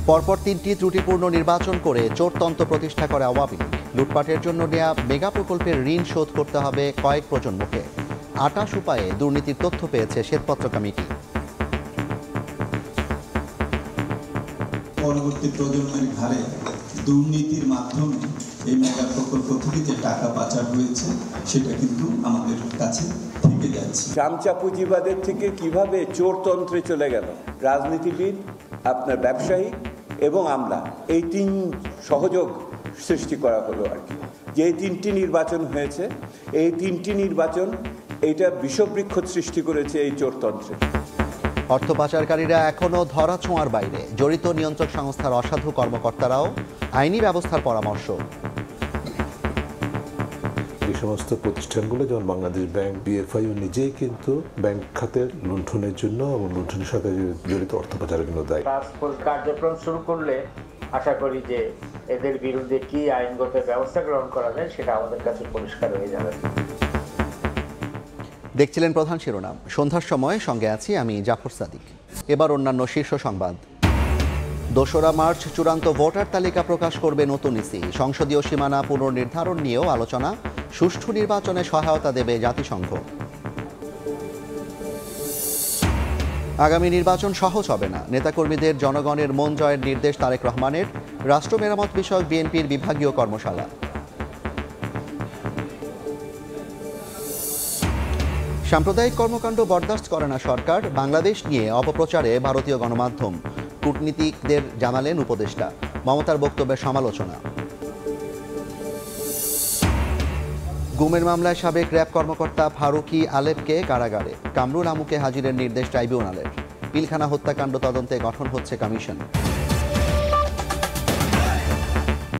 পরপর 3টি ত্রুটিপূর্ণ নির্বাচন করে চোরতন্ত্র প্রতিষ্ঠা করে আওয়ামী লীগ। লুটপাটের জন্য নেওয়া মেগা প্রকল্পের ঋণ শোধ করতে হবে কয়েক প্রজন্মকে। 28 উপায়ে দুর্নীতির তথ্য পেয়েছে শ্বেতপত্র কমিটি। পরবর্তী প্রজন্মের ঘাড়ে দুর্নীতির মাধ্যমে এই মেগা প্রকল্প থেকে যে টাকা পাচার হয়েছে সেটা কিন্তু আমাদের কাছে থেকে যাচ্ছে। চামচা পুঁজিবাদের থেকে কিভাবে চোরতন্ত্রে চলে গেল, রাজনীতিবিদ, আপনার ব্যবসায়ী এবং আমরা, এই 3 সহযোগ সৃষ্টি করা হলো আর কি। যে 3টি নির্বাচন হয়েছে, এই 3টি নির্বাচন এইটা বিষবৃক্ষ সৃষ্টি করেছে এই চোরতন্ত্রে। অর্থ পাচারকারীরা এখনও ধরাছোঁয়ার বাইরে, জড়িত নিয়ন্ত্রক সংস্থার অসাধু কর্মকর্তারাও আইনি ব্যবস্থার পরামর্শ। এই সমস্ত প্রতিষ্ঠানগুলো যেমন বাংলাদেশ ব্যাংক, বিএফআইও নিজেই কিন্তু ব্যাংক খাতের লুণ্ঠনের জন্য এবং লুণ্ঠনের সাথে জড়িত অর্থ পাচারের জন্য দায়ী। কার্যক্রম শুরু করলে আশা করি যে এদের বিরুদ্ধে কি আইনগত ব্যবস্থা গ্রহণ করা যায় সেটা আমাদের কাছে পরিষ্কার হয়ে যাবে। দেখছিলেন প্রধান শিরোনাম। সন্ধ্যার সময় সঙ্গে আছি আমি জাফর সাদিক। এবার অন্যান্য শীর্ষ সংবাদ। 2রা মার্চ চূড়ান্ত ভোটার তালিকা প্রকাশ করবে নতুন ইসি। সংসদীয় সীমানা পুনর্নির্ধারণ নিয়েও আলোচনা। সুষ্ঠু নির্বাচনে সহায়তা দেবে জাতিসংঘ। আগামী নির্বাচন সহজ হবে না, নেতাকর্মীদের জনগণের মন জয়ের নির্দেশ তারেক রহমানের। রাষ্ট্র মেরামত বিষয়ক বিএনপির বিভাগীয় কর্মশালা। সাম্প্রদায়িক কর্মকাণ্ড বরদাস্ত করে না সরকার। বাংলাদেশ নিয়ে অপপ্রচারে ভারতীয় গণমাধ্যম। কূটনীতিকদের জানালেন উপদেষ্টা। মমতার বক্তব্যের সমালোচনা। গুমের মামলায় সাবেক র্যাব কর্মকর্তা ফারুকি আলেপকে কারাগারে। কামরুল আমুকে হাজিরের নির্দেশ ট্রাইব্যুনালের। পিলখানা হত্যাকাণ্ড তদন্তে গঠন হচ্ছে কমিশন।